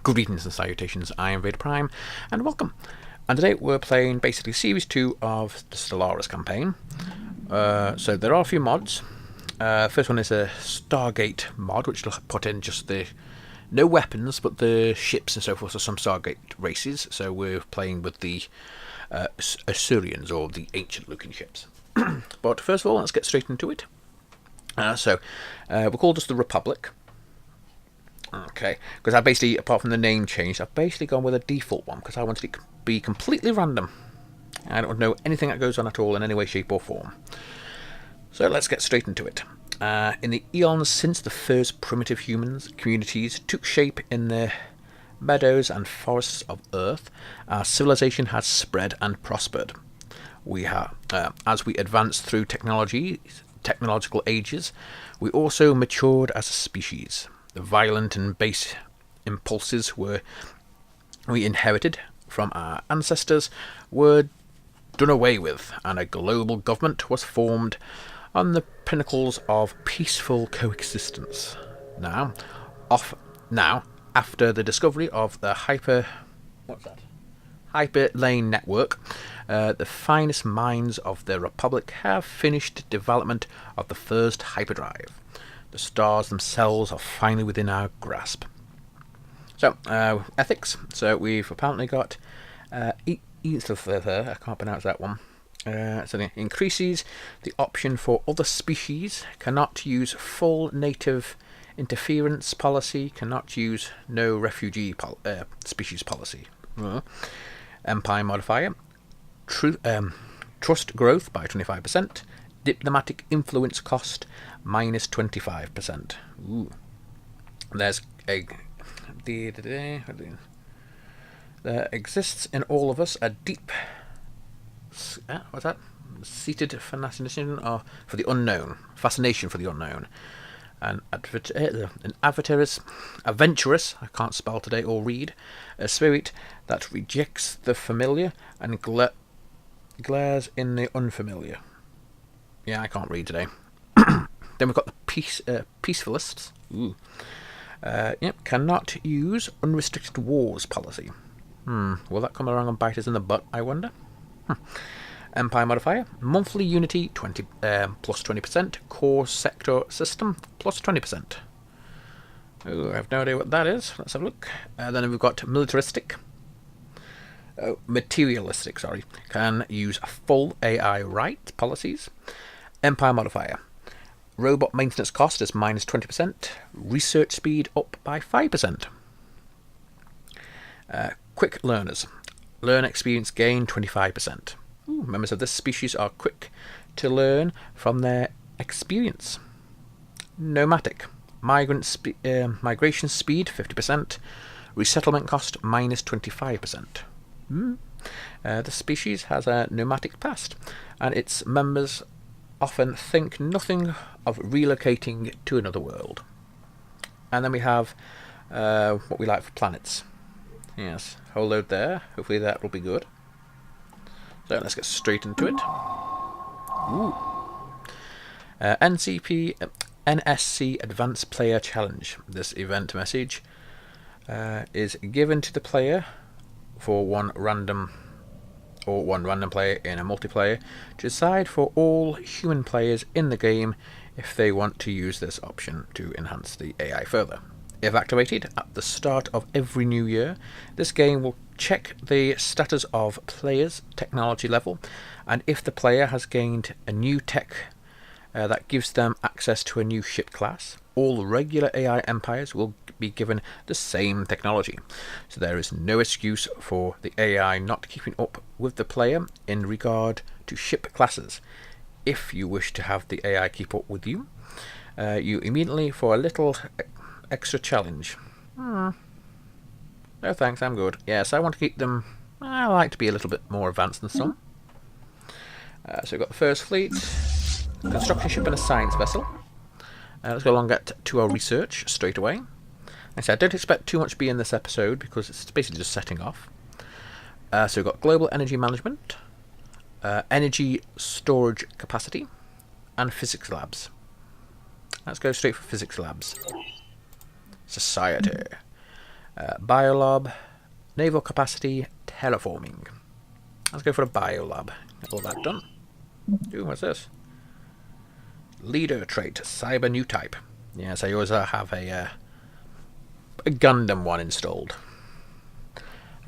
Greetings and salutations, I am Vader Prime, and welcome. And today we're playing basically Series 2 of the Stellaris campaign. So there are a few mods. First one is a Stargate mod, which will put in just the no weapons, but the ships and so forth of some Stargate races. So we're playing with the Asurians, or the ancient-looking ships. But first of all, let's get straight into it. We'll call this the Republic. Okay, because I basically, apart from the name change, I've basically gone with a default one because I wanted it to be completely random. I don't know anything that goes on at all in any way, shape or form. So let's get straight into it. In the eons since the first primitive humans communities took shape in the meadows and forests of Earth, our civilization has spread and prospered. As we advanced through technological ages, we also matured as a species. The violent and base impulses we inherited from our ancestors were done away with, and a global government was formed on the pinnacles of peaceful coexistence. Now, after the discovery of the hyperlane network, the finest minds of the Republic have finished development of the first hyperdrive. The stars themselves are finally within our grasp. So, ethics. So we've apparently got I can't pronounce that one. So it increases the option for other species, cannot use full native interference policy, cannot use no refugee species policy. Empire modifier. Trust growth by 25%. Diplomatic influence cost minus 25%. Ooh. There exists in all of us a deep seated fascination for the unknown. Fascination for the unknown. An adventurous, I can't spell today or read, a spirit that rejects the familiar and glares in the unfamiliar. Yeah, I can't read today. Then we've got the peacefullists. Ooh. Cannot use unrestricted wars policy. Will that come around and bite us in the butt, I wonder? Empire modifier. Monthly unity plus 20%. Core sector system plus 20%. Ooh, I have no idea what that is. Let's have a look. Then we've got materialistic, sorry. Can use full AI right policies. Empire modifier. Robot maintenance cost is minus 20%. Research speed up by 5%. Quick learners. Learn experience gain 25%. Ooh, members of this species are quick to learn from their experience. Nomadic. Migration speed 50%. Resettlement cost minus 25%. The species has a nomadic past, and its members often think nothing of relocating to another world. And then we have what we like for planets. Yes, whole load there. Hopefully that will be good. So let's get straight into it. Ooh. NSC Advanced Player Challenge. This event message is given to the player for one random player in a multiplayer to decide for all human players in the game if they want to use this option to enhance the AI further. If activated at the start of every new year, this game will check the status of players' technology level, and if the player has gained a new tech that gives them access to a new ship class, all regular AI empires will be given the same technology. So there is no excuse for the AI not keeping up with the player in regard to ship classes. If you wish to have the AI keep up with you, you immediately for a little extra challenge. No thanks, I'm good. Yes, I want to keep them. I like to be a little bit more advanced than some. So we've got the first fleet, a construction ship and a science vessel. Let's go along and get to our research straight away. Like I said, I don't expect too much to be in this episode because it's basically just setting off. So we've got global energy management, energy storage capacity, and physics labs. Let's go straight for physics labs. Society. Biolob, naval capacity, terraforming. Let's go for a biolab. Get all that done. Ooh, what's this? Leader trait, cyber new type. Yes, I always have a Gundam one installed.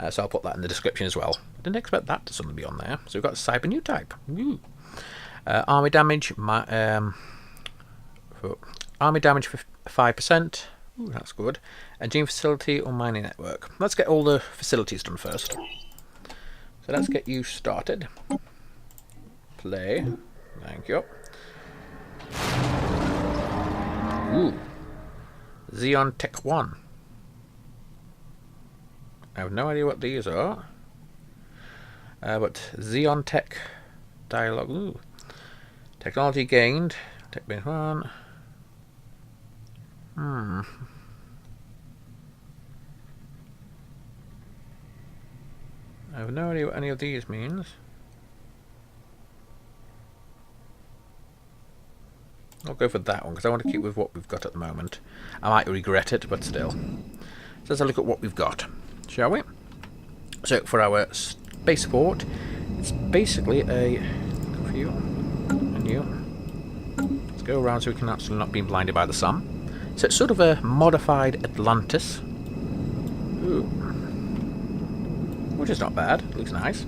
So I'll put that in the description as well. Didn't expect that to suddenly be on there. So we've got cyber new type. Army damage, army damage for 5%. Ooh, that's good. Engineering facility or mining network. Let's get all the facilities done first. So let's get you started. Play. Thank you. Ooh. Xeon Tech 1. I have no idea what these are. But Xeon Tech dialogue. Ooh. Technology gained. Tech base 1. I have no idea what any of these means. I'll go for that one because I want to keep with what we've got at the moment. I might regret it, but still. So let's have a look at what we've got, shall we? So for our space port, it's basically a you and you. Let's go around so we can actually not be blinded by the sun. So it's sort of a modified Atlantis. Ooh. Which is not bad. It looks nice.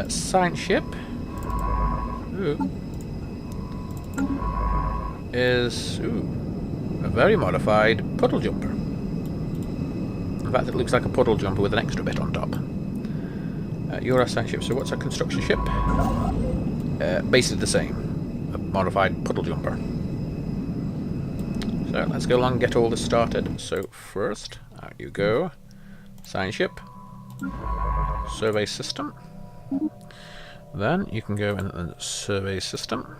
Science ship. Ooh. Is a very modified puddle jumper. In fact, it looks like a puddle jumper with an extra bit on top. You're a science ship. So what's a construction ship? Basically the same. A modified puddle jumper. So let's go along and get all this started. So first, out you go. Science ship. Survey system. Then you can go in and survey system.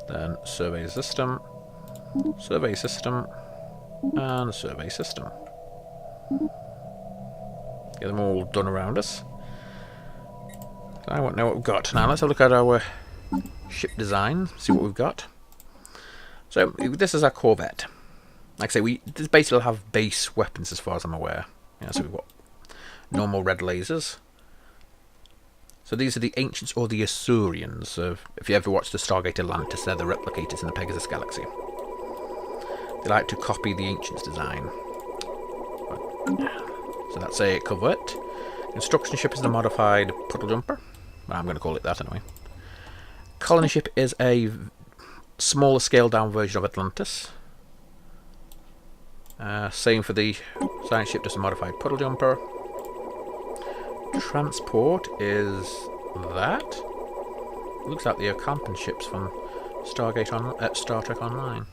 Then survey system. Survey system. And survey system. Get them all done around us. So I want to know what we've got. Now let's have a look at our ship design. See what we've got. So this is our corvette. Like I say, we just basically have base weapons as far as I'm aware. Yeah, so we've got normal red lasers. So these are the Ancients or the Asurians. So if you ever watched the Stargate Atlantis, they're the replicators in the Pegasus Galaxy. They like to copy the Ancients' design. So that's a corvette. Construction ship is the modified puddle jumper. Well, I'm going to call it that anyway. Colony ship is a smaller scaled down version of Atlantis. Same for the science ship, just a modified puddle jumper. Transport is that. Looks like the Ocampan ships from Stargate on Star Trek Online.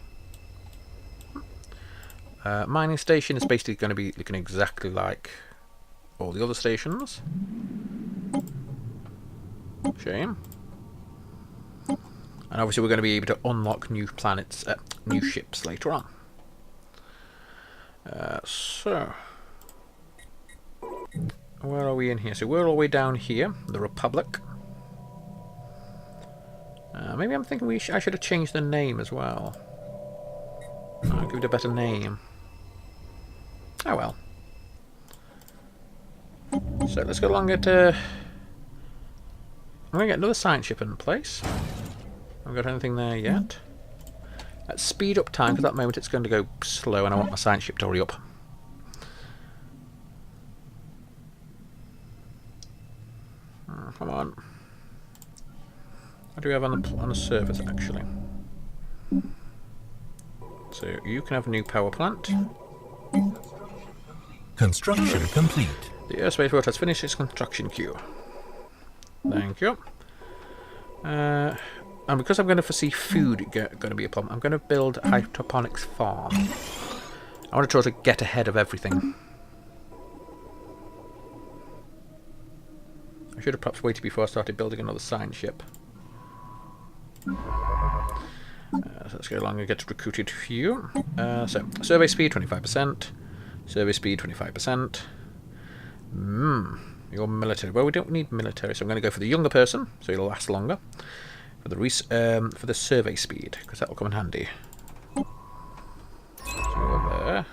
Mining station is basically going to be looking exactly like all the other stations. Shame. And obviously we're going to be able to unlock new planets, new ships later on. So, where are we in here? So we're all the way down here, the Republic. Maybe I'm thinking I should have changed the name as well. I'll give it a better name. Oh well. So let's go along and I'm going to get another science ship in place. Haven't got anything there yet. Let's speed up time, because at that moment it's going to go slow and I want my science ship to hurry up. Come on. What do we have on the surface actually? So you can have a new power plant. Construction complete. The Earth Spaceport has finished its construction queue. Thank you. And because I'm going to foresee food going to be a problem, I'm going to build a hydroponics farm. I want to try to get ahead of everything. I should have perhaps waited before I started building another science ship. So let's go along and get recruited few. So survey speed 25%. Survey speed 25%. Your military. Well, we don't need military, so I'm going to go for the younger person, so it'll last longer. For the survey speed, because that will come in handy. So you're there.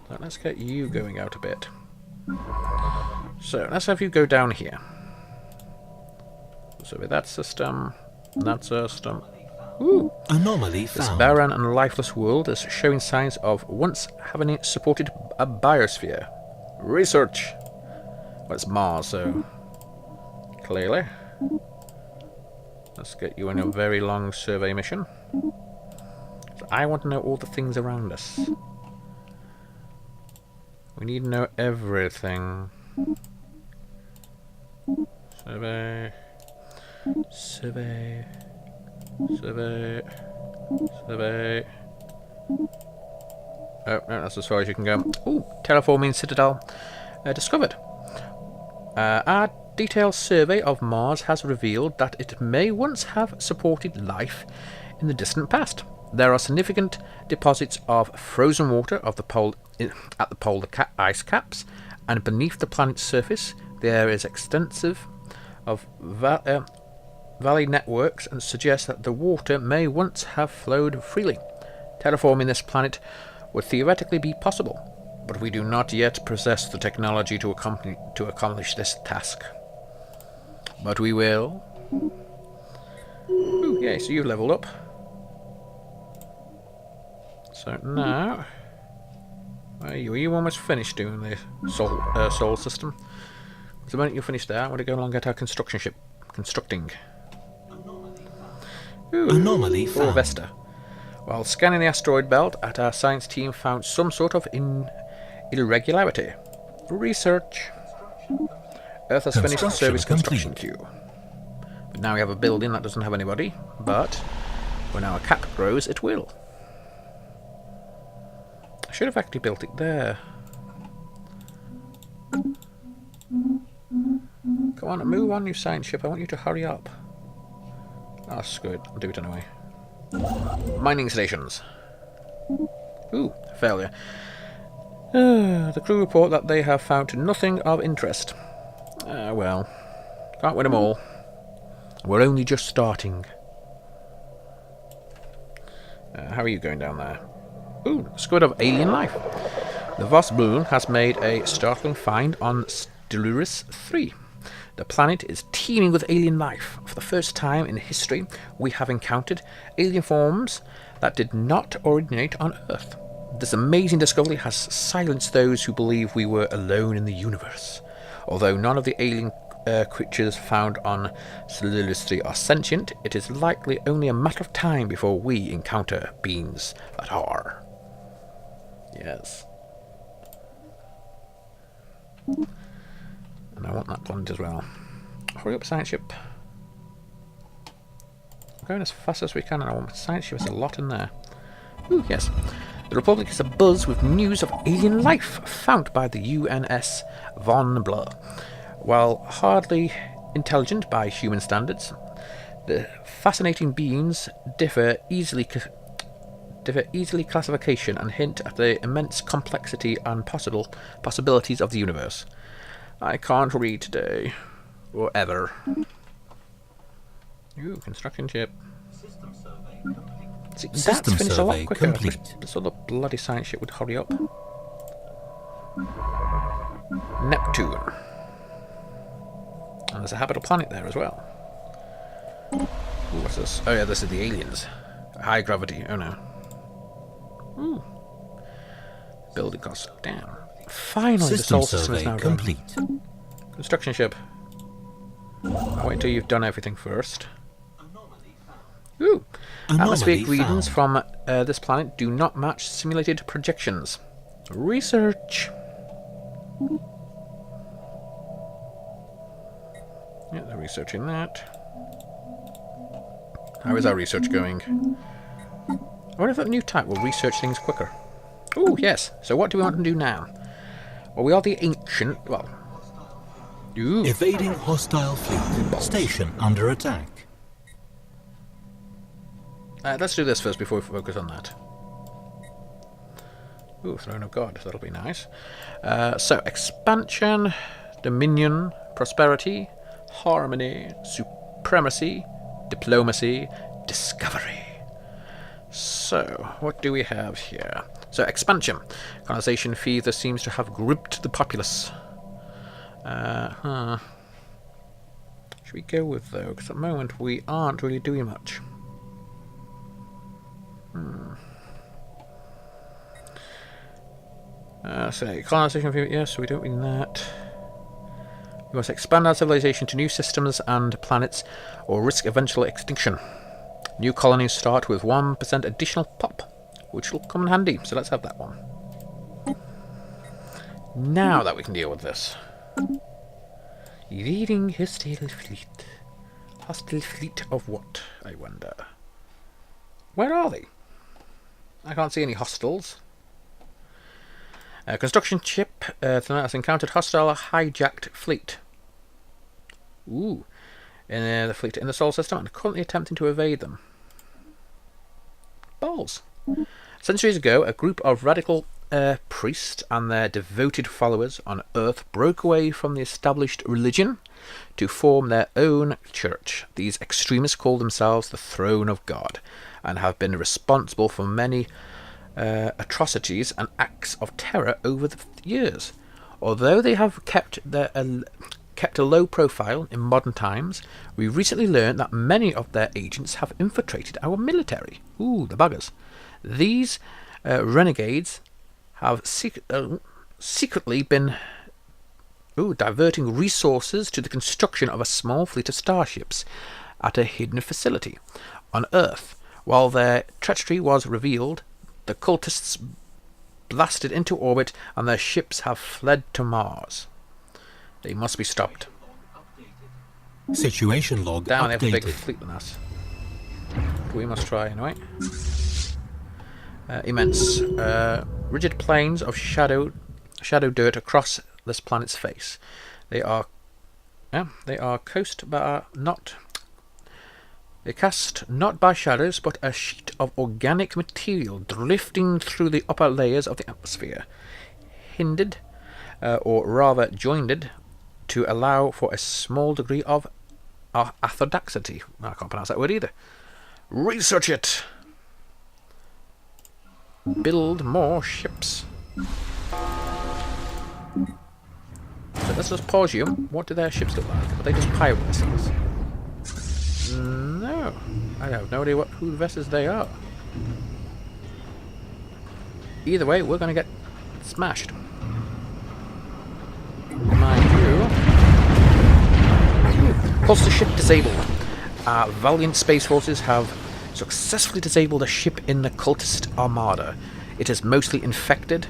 So let's get you going out a bit. So let's have you go down here. So with that system, Ooh. Anomaly found. This barren and lifeless world is showing signs of once having supported a biosphere. Research. Well, it's Mars, so clearly. Let's get you on a very long survey mission. So I want to know all the things around us. We need to know everything. Survey. Survey. Survey. Survey. Oh, no, that's as far as you can go. Ooh, terraforming citadel discovered. Our detailed survey of Mars has revealed that it may once have supported life in the distant past. There are significant deposits of frozen water of the pole at the polar ice caps, and beneath the planet's surface there is extensive of valley networks, and suggests that the water may once have flowed freely. Terraforming this planet would theoretically be possible, but we do not yet possess the technology to accomplish this task. But we will. Ooh, yeah, so you've leveled up. So now, are you almost finished doing the soul system? The moment you finish there, I want to go along and get our construction ship constructing. Ooh, Anomaly found. Vesta. While scanning the asteroid belt, our science team found some sort of irregularity. Research. Earth has finished the service construction queue. But now we have a building that doesn't have anybody, but when our cap grows, it will. I should have actually built it there. Come on, move on, you science ship. I want you to hurry up. Oh, screw it. I'll do it anyway. Mining stations. Ooh, failure. The crew report that they have found nothing of interest. Well, can't win them all. We're only just starting. How are you going down there? Ooh, squid of alien life. The Voss Moon has made a startling find on Stellaris 3. The planet is teeming with alien life. For the first time in history, we have encountered alien forms that did not originate on Earth. This amazing discovery has silenced those who believe we were alone in the universe. Although none of the alien creatures found on Stellaris 3 are sentient, it is likely only a matter of time before we encounter beings that are. Yes. And I want that planet as well. Hurry up, science ship. We're going as fast as we can, and I want science ship. There's a lot in there. Ooh, yes. The Republic is abuzz with news of alien life found by the UNS Von Blur. While hardly intelligent by human standards, the fascinating beings differ easily classification and hint at the immense complexity and possibilities of the universe. I can't read today. Or ever. Ooh, construction ship. See, that's finished a lot quicker. This other bloody science ship would hurry up. Neptune. And there's a habitable planet there as well. Ooh, what's this? Oh yeah, this is the aliens. High gravity. Oh no. Ooh. Building costs. Damn. Finally, the solar system is now complete. Done. Construction ship. I'll wait until you've done everything first. Ooh. Atmospheric readings from this planet do not match simulated projections. Research. Yeah, they're researching that. How is our research going? I wonder if that new type will research things quicker. Oh, yes. So what do we want to do now? Well, we are the ancient... Well... Ooh. Evading hostile fleet. Station under attack. Let's do this first before we focus on that. Ooh, Throne of God. That'll be nice. So, expansion, dominion, prosperity, harmony, supremacy, diplomacy, discovery. So, what do we have here? So, expansion. Colonization fever seems to have gripped the populace. Should we go with, though? Because at the moment we aren't really doing much. So, colonization fever, yes, we don't mean that. We must expand our civilization to new systems and planets, or risk eventual extinction. New colonies start with 1% additional pop, which will come in handy, so let's have that one. Now that we can deal with this. Leading hostile fleet. Hostile fleet of what, I wonder? Where are they? I can't see any hostiles. Construction ship has encountered hostile hijacked fleet. Ooh. In the fleet in the solar system and currently attempting to evade them. Balls. Centuries ago, a group of radical priests and their devoted followers on Earth broke away from the established religion to form their own church. These extremists call themselves the Throne of God and have been responsible for many atrocities and acts of terror over the years. Although they have kept a low profile in modern times, we recently learned that many of their agents have infiltrated our military. Ooh, the buggers. These renegades have secretly been diverting resources to the construction of a small fleet of starships at a hidden facility on Earth. While their treachery was revealed, the cultists blasted into orbit and their ships have fled to Mars. They must be stopped. Situation log Down, they have a big updated. fleet than us. We must try anyway. Immense. Rigid plains of shadow dirt across this planet's face. They are coast but are not. They cast not by shadows, but a sheet of organic material drifting through the upper layers of the atmosphere, hindered, or rather joined, to allow for a small degree of orthodoxity. I can't pronounce that word either. Research it! Build more ships. So let's just pause you. What do their ships look like? Are they just pirate vessels? No. I have no idea who the vessels they are. Either way, we're going to get smashed. Mind you. Cluster ship disabled. Our valiant space forces have successfully disabled a ship in the cultist armada. It is mostly infected,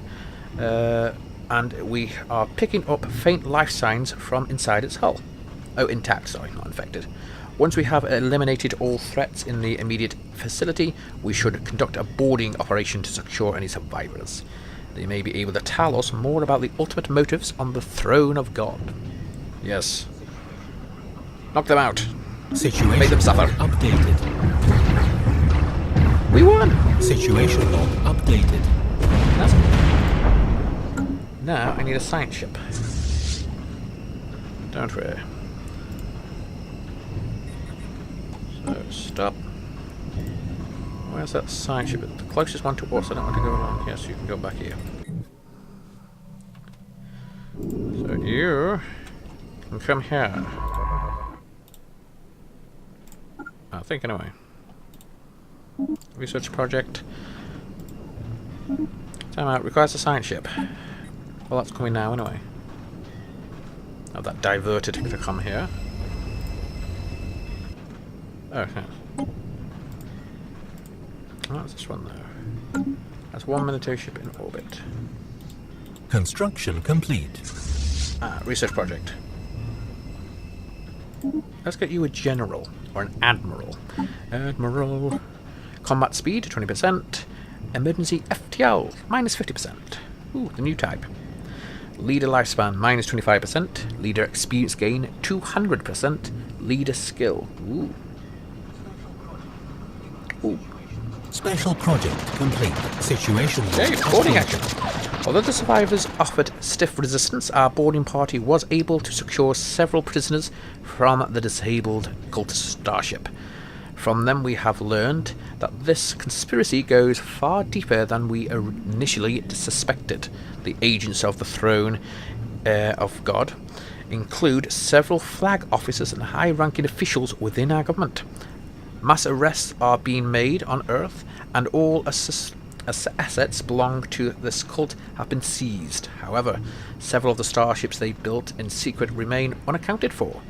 and we are picking up faint life signs from inside its hull. Oh, intact, sorry, not infected. Once we have eliminated all threats in the immediate facility, we should conduct a boarding operation to secure any survivors. They may be able to tell us more about the ultimate motives on the Throne of God. Yes. Knock them out. Situation Make them suffer. updated. We won! Situation log updated. That's good. Now I need a science ship. Don't we? So, stop. Where's that science ship? The closest one to us. I don't want to go along here, so you can go back here. So you can come here. I think anyway. Research project. Time out. Requires a science ship. Well, that's coming now anyway. Have that diverted to come here. Okay. Oh, that's this one though. That's one military ship in orbit. Construction complete. Research project. Let's get you a general or an admiral. Admiral. Combat speed 20%. Emergency FTL minus 50%. Ooh, the new type. Leader lifespan minus 25%. Leader experience gain 200%. Leader skill. Ooh. Ooh. Special project complete. Situation log Yay, boarding updated. action. Although the survivors offered stiff resistance, our boarding party was able to secure several prisoners from the disabled cultist starship. From them we have learned that this conspiracy goes far deeper than we initially suspected. The agents of the throne of God include several flag officers and high-ranking officials within our government. Mass arrests are being made on Earth, and all assets belonging to this cult have been seized. However, several of the starships they built in secret remain unaccounted for,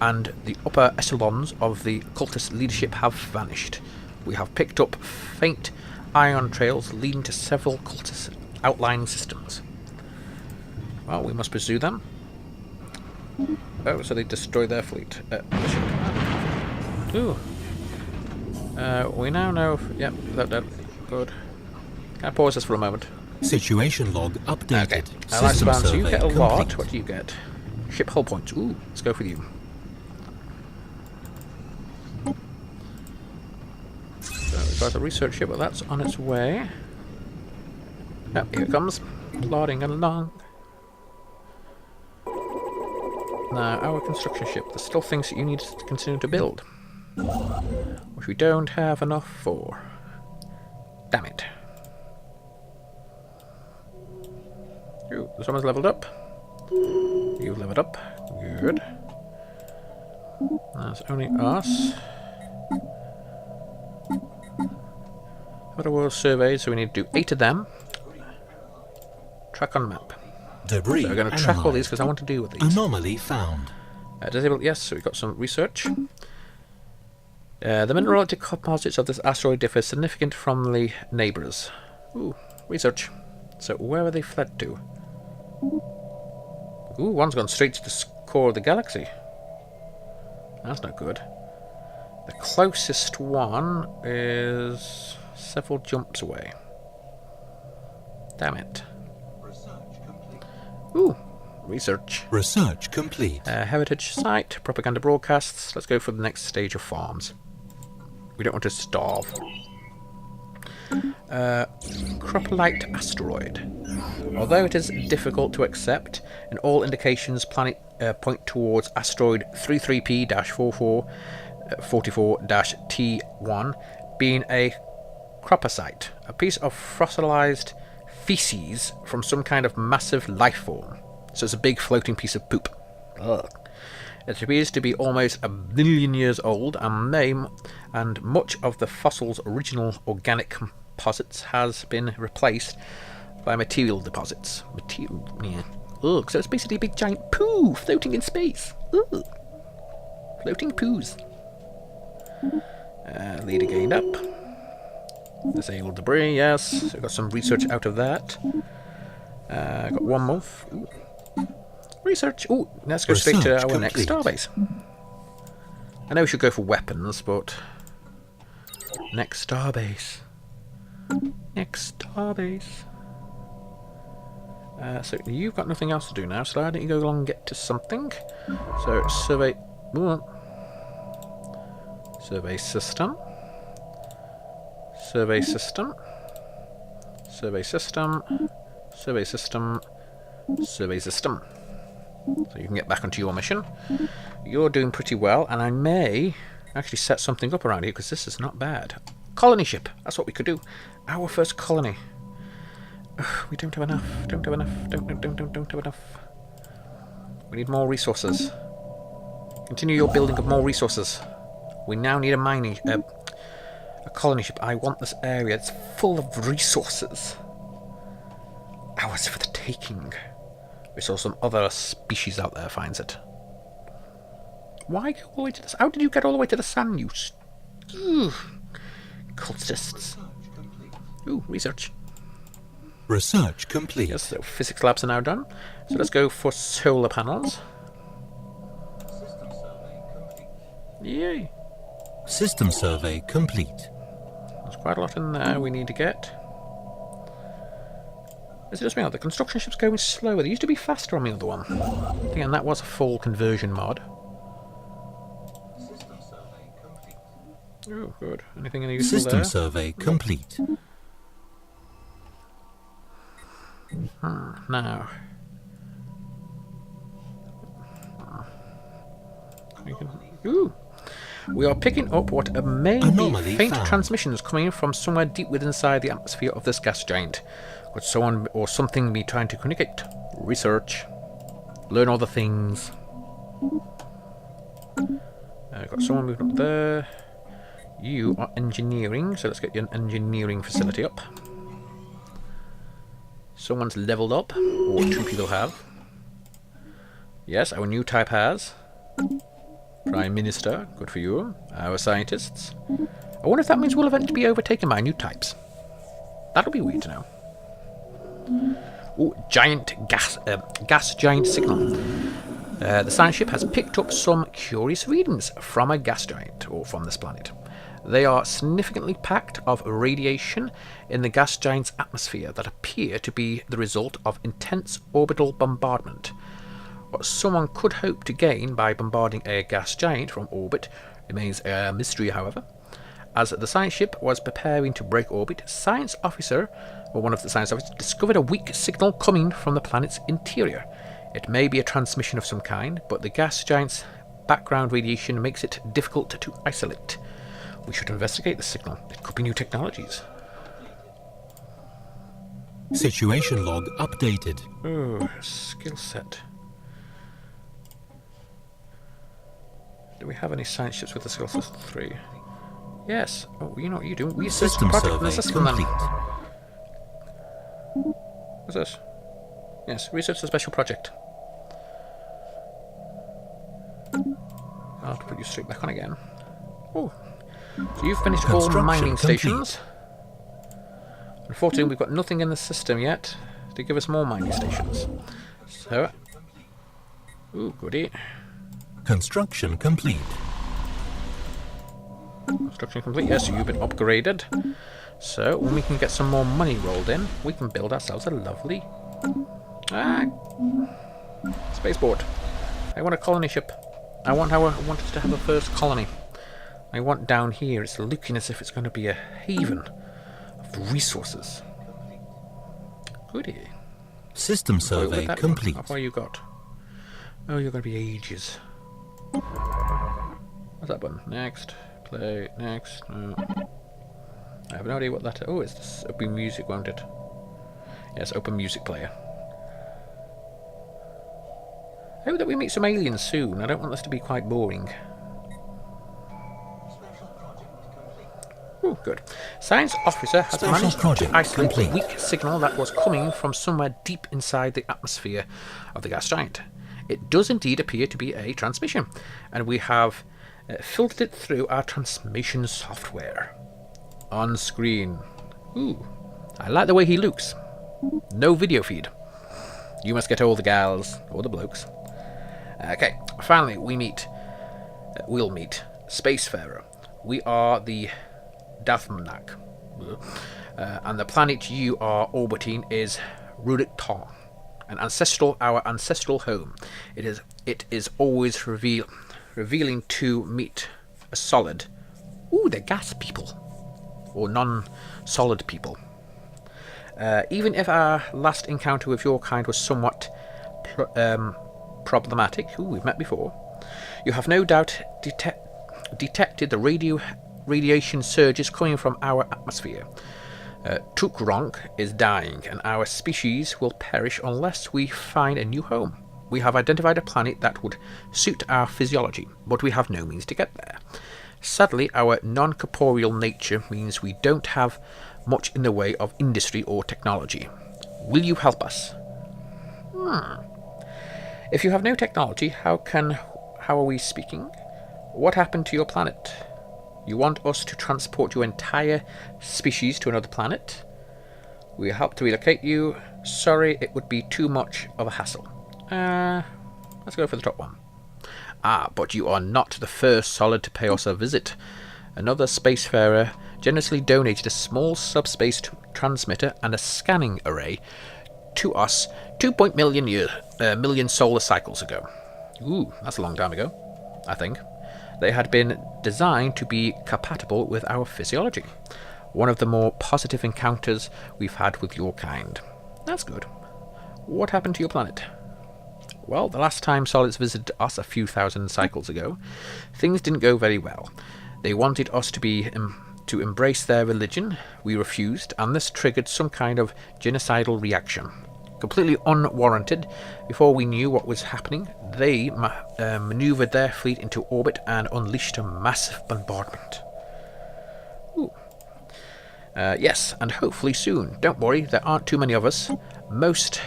and the upper echelons of the cultist leadership have vanished. We have picked up faint ion trails leading to several cultist outlying systems. Well, we must pursue them. Oh, so they destroy their fleet. Ooh. We now know... Yep, that. Good. Can I pause this for a moment? Situation log updated. Okay. System Lifespan, so you survey get a complete. lot. What do you get? Ship hull points. Ooh, let's go for you. So we've got a research ship, but that's on its way. Yep, here it comes. Plodding along. Now, our construction ship. There's still things that you need to continue to build, which we don't have enough for. Damn it. Ooh, someone's leveled up. You've leveled up. Good. That's only us. Outer world surveyed, so we need to do 8 of them. Track on map. Debris So we're going to track all these because I want to deal with these. Anomaly found. Disable, yes, so we've got some research. The mineralogic composites of this asteroid differ significant from the neighbours. Ooh, research. So where are they fled to? Ooh, one's gone straight to the core of the galaxy. That's not good. The closest one is several jumps away. Damn it. Ooh, research. Research complete. Heritage site, propaganda broadcasts. Let's go for the next stage of farms. We don't want to starve. Croplite asteroid. Although it is difficult to accept, and all indications point towards asteroid 33P-44-T1 being a croposite, a piece of fossilized feces from some kind of massive life form. So it's a big floating piece of poop. Ugh. It appears to be almost 1 billion years old, and much of the fossil's original organic composites has been replaced by material deposits. Yeah. Ugh, so it's basically a big giant poo floating in space. Ugh. Floating poos. Leader gained up. Disabled debris, yes. So got some research out of that. Got 1 month. Ooh. Research. Ooh, let's go straight to our next starbase. I know we should go for weapons, but next starbase. Next starbase. So you've got nothing else to do now, so why don't you go along and get to something? So survey. Ooh. Survey system. Survey system. Survey system. Survey system. Survey system. So you can get back onto your mission. You're doing pretty well, and I may actually set something up around here because this is not bad. Colony ship. That's what we could do. Our first colony. Ugh, we don't have enough. Don't have enough. Don't have enough. We need more resources. Continue your building of more resources. We now need a mining, a colony ship. I want this area. It's full of resources. Ours for the taking. We saw some other species out there finds it. Why go all the way to this? How did you get all the way to the sun, you... cultists. Ooh, research. Research complete. Yes, so physics labs are now done. So let's go for solar panels. Yay. System survey complete. There's quite a lot in there we need to get. Is it just me? The construction ship's going slower. They used to be faster on the other one. Again, that was a full conversion mod. Oh, good. Anything in the useful System there? survey complete. Now. We can... Ooh! We are picking up what may be Anomaly faint found. transmissions coming from somewhere deep within inside the atmosphere of this gas giant. Could someone or something be trying to communicate? Research. Learn all the things. I've got someone moving up there. You are engineering, so let's get you an engineering facility up. Someone's leveled up, or 2 people have. Yes, our new type has. Prime Minister, good for you. Our scientists. I wonder if that means we'll eventually be overtaken by new types. That'll be weird to know. Ooh, giant gas giant signal. The science ship has picked up some curious readings from a gas giant, or from this planet. They are significantly packed of radiation in the gas giant's atmosphere that appear to be the result of intense orbital bombardment. What someone could hope to gain by bombarding a gas giant from orbit remains a mystery, however. As the science ship was preparing to break orbit, one of the science officers discovered a weak signal coming from the planet's interior. It may be a transmission of some kind, but the gas giant's background radiation makes it difficult to isolate. We should investigate the signal. It could be new technologies. Situation log updated. Oh, skill set. Do we have any science ships with the skill set 3? Yes. Oh, you know what you do. Research System project survey and assessment complete. What's this? Yes, research the special project. I'll have to put you straight back on again. Oh. So you've finished all Construction mining complete. stations. Unfortunately, we've got nothing in the system yet to give us more mining stations. So, ooh, goody. Construction complete. Construction complete. Yes, you've been upgraded. So, when we can get some more money rolled in, we can build ourselves a lovely spaceport. I want a colony ship. I want us to have a first colony. I want down here, it's looking as if it's going to be a haven of resources. Goody. System survey complete. How far you got? Oh, you're going to be ages. What's that button? Next. Play. Next. No. I have no idea what that is. Oh, it's this open music, won't it? Yes, open music player. I hope that we meet some aliens soon. I don't want this to be quite boring. Oh, good. Science officer has Special managed to project isolate the complete. weak signal that was coming from somewhere deep inside the atmosphere of the gas giant. It does indeed appear to be a transmission, and we have filtered it through our transmission software. On screen. Ooh, I like the way he looks. No video feed. You must get all the gals, or the blokes. Okay, finally we'll meet Spacefarer. We are the Dathmnak, and the planet you are orbiting is Rudik-Tar, our ancestral home. It is always revealing to meet a solid. Ooh, they're gas people, or non-solid people. Even if our last encounter with your kind was somewhat problematic, ooh, we've met before, you have no doubt detected the radiation surges coming from our atmosphere. Tukronk is dying, and our species will perish unless we find a new home. We have identified a planet that would suit our physiology, but we have no means to get there. Sadly, our non-corporeal nature means we don't have much in the way of industry or technology. Will you help us? If you have no technology, how are we speaking? What happened to your planet? You want us to transport your entire species to another planet? We help to relocate you. Sorry, it would be too much of a hassle. Let's go for the top one. But you are not the first solid to pay us a visit. Another spacefarer generously donated a small subspace transmitter and a scanning array to us 2 million solar cycles ago. Ooh, that's a long time ago, I think. They had been designed to be compatible with our physiology. One of the more positive encounters we've had with your kind. That's good. What happened to your planet? Well, the last time Solids visited us a few thousand cycles ago, things didn't go very well. They wanted us to embrace their religion. We refused, and this triggered some kind of genocidal reaction. Completely unwarranted. Before we knew what was happening, they maneuvered their fleet into orbit and unleashed a massive bombardment. Ooh. Yes, and hopefully soon. Don't worry, there aren't too many of us. Most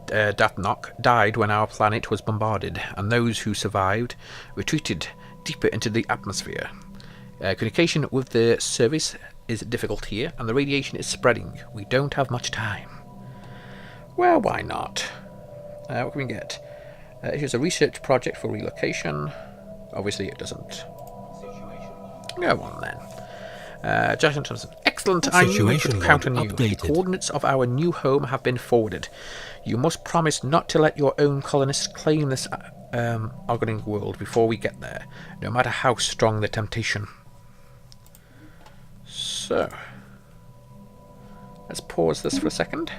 Datnok died when our planet was bombarded, and those who survived retreated deeper into the atmosphere. Communication with the service is difficult here, and the radiation is spreading. We don't have much time. Well, why not? What can we get? Here's a research project for relocation. Obviously, it doesn't. Go on then. Jackson Thompson. Excellent. I knew we could count on you. The coordinates of our new home have been forwarded. You must promise not to let your own colonists claim this Argoning world before we get there, no matter how strong the temptation. So, let's pause this for a second.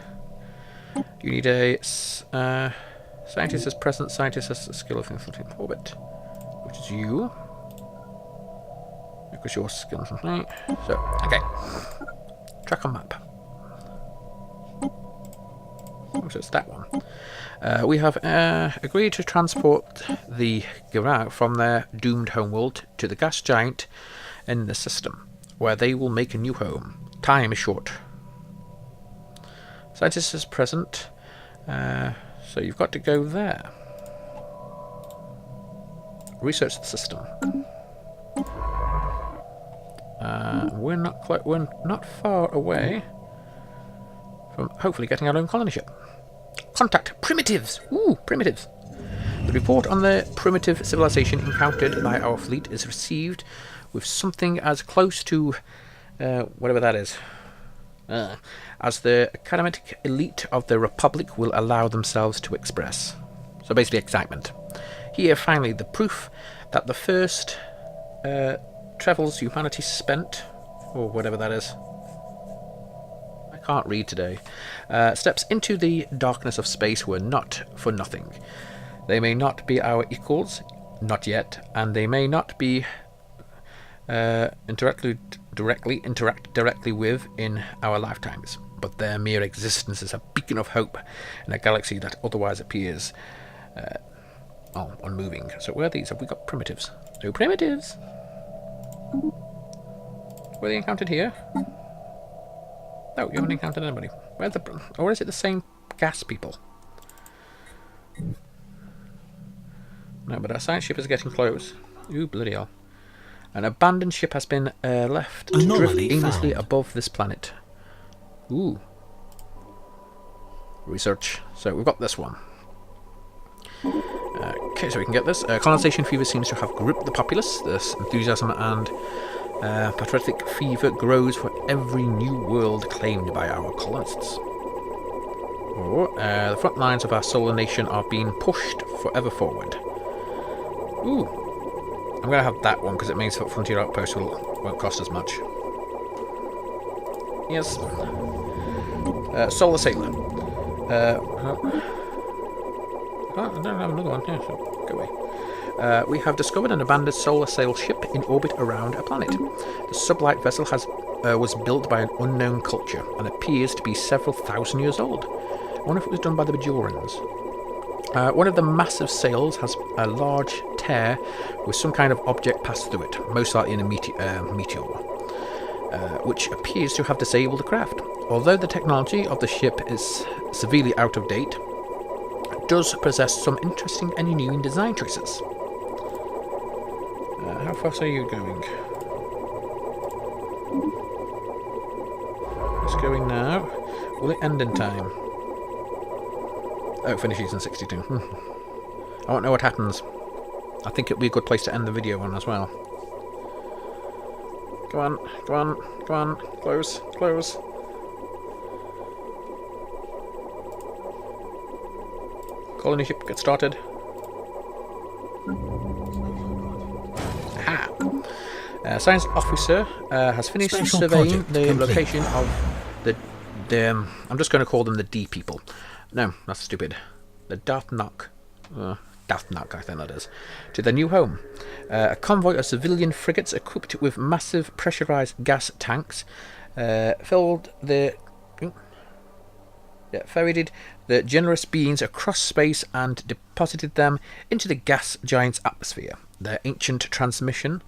You need a scientist as present, scientist as a skill of infiltrating orbit, which is you. Because your skill is right. So, okay. Track on map. Oh, so it's that one. We have agreed to transport the Gerau from their doomed homeworld to the gas giant in the system, where they will make a new home. Time is short. Scientist is present, so you've got to go there. Research the system. We're not far away from hopefully getting our own colony ship. Contact primitives. Ooh, primitives. The report on the primitive civilization encountered by our fleet is received with something as close to whatever that is. As the academic elite of the Republic will allow themselves to express. So basically excitement. Here, finally, the proof that the first travels humanity spent, or whatever that is. I can't read today. Steps into the darkness of space were not for nothing. They may not be our equals, not yet, and they may not be interact directly with in our lifetimes, but their mere existence is a beacon of hope in a galaxy that otherwise appears unmoving. So where are these? Have we got primitives? No primitives! Were they encountered here? No, you haven't encountered anybody. Where's the... Or is it the same gas people? No, but our science ship is getting close. Ooh, bloody hell. An abandoned ship has been left to drift aimlessly above this planet. Ooh. Research. So we've got this one. Okay, so we can get this. Colonization fever seems to have gripped the populace. This enthusiasm and patriotic fever grows for every new world claimed by our colonists. The front lines of our solar nation are being pushed forever forward. Ooh. I'm going to have that one because it means that Frontier Outpost won't cost as much. Yes. Solar Sailor. I don't have another one. Yeah, so go away. We have discovered an abandoned solar sail ship in orbit around a planet. The sublight vessel was built by an unknown culture and appears to be several thousand years old. I wonder if it was done by the Bajorans. One of the massive sails has a large tear with some kind of object passed through it, most likely in a meteor, which appears to have disabled the craft. Although the technology of the ship is severely out of date, it does possess some interesting and unique design choices. How fast are you going? It's going now. Will it end in time? Oh, it finishes in 62. I won't know what happens. I think it'll be a good place to end the video on as well. Go on, go on, go on. Close, close. Colony ship, get started. Aha! Science officer has finished surveying the location of the I'm just going to call them the D people. No, that's stupid. The Datnok. Dathnak, I think that is, to their new home. A convoy of civilian frigates equipped with massive pressurized gas tanks ferried the generous beings across space and deposited them into the gas giant's atmosphere. Their ancient transmitter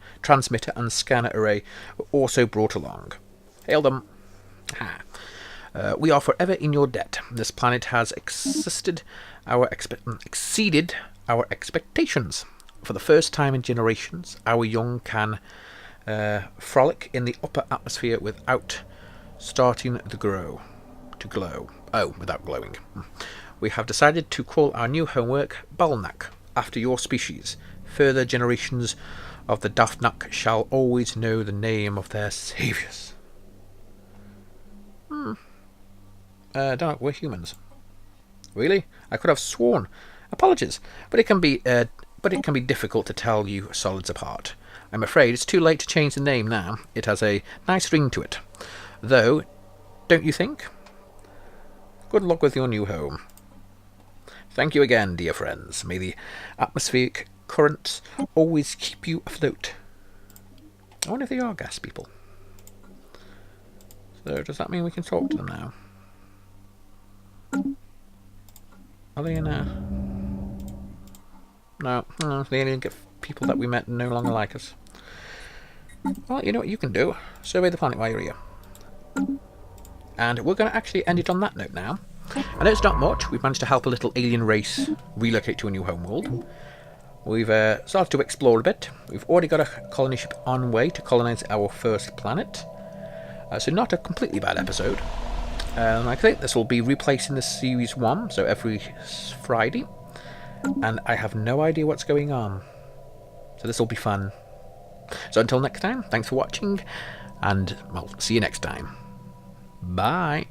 and scanner array were also brought along. Hail them! Ha. We are forever in your debt. This planet has exceeded our expectations. For the first time in generations, our young can frolic in the upper atmosphere without starting to glow. Oh, without glowing. We have decided to call our new homework Balnak, after your species. Further generations of the Dathnak shall always know the name of their saviours. Don't know, we're humans. Really? I could have sworn. Apologies, but it can be difficult to tell you solids apart. I'm afraid it's too late to change the name now. It has a nice ring to it. Though, don't you think? Good luck with your new home. Thank you again, dear friends. May the atmospheric currents always keep you afloat. I wonder if they are gas people. So, does that mean we can talk to them now? Are they in a... No, the alien people that we met no longer like us. Well, you know what you can do? Survey the planet while you're here. And we're going to actually end it on that note now. I know it's not much. We've managed to help a little alien race relocate to a new homeworld. We've started to explore a bit. We've already got a colony ship on way to colonize our first planet. So not a completely bad episode. I think this will be replacing the Series 1, so every Friday. And I have no idea what's going on. So this will be fun. So until next time, thanks for watching, and I'll see you next time. Bye.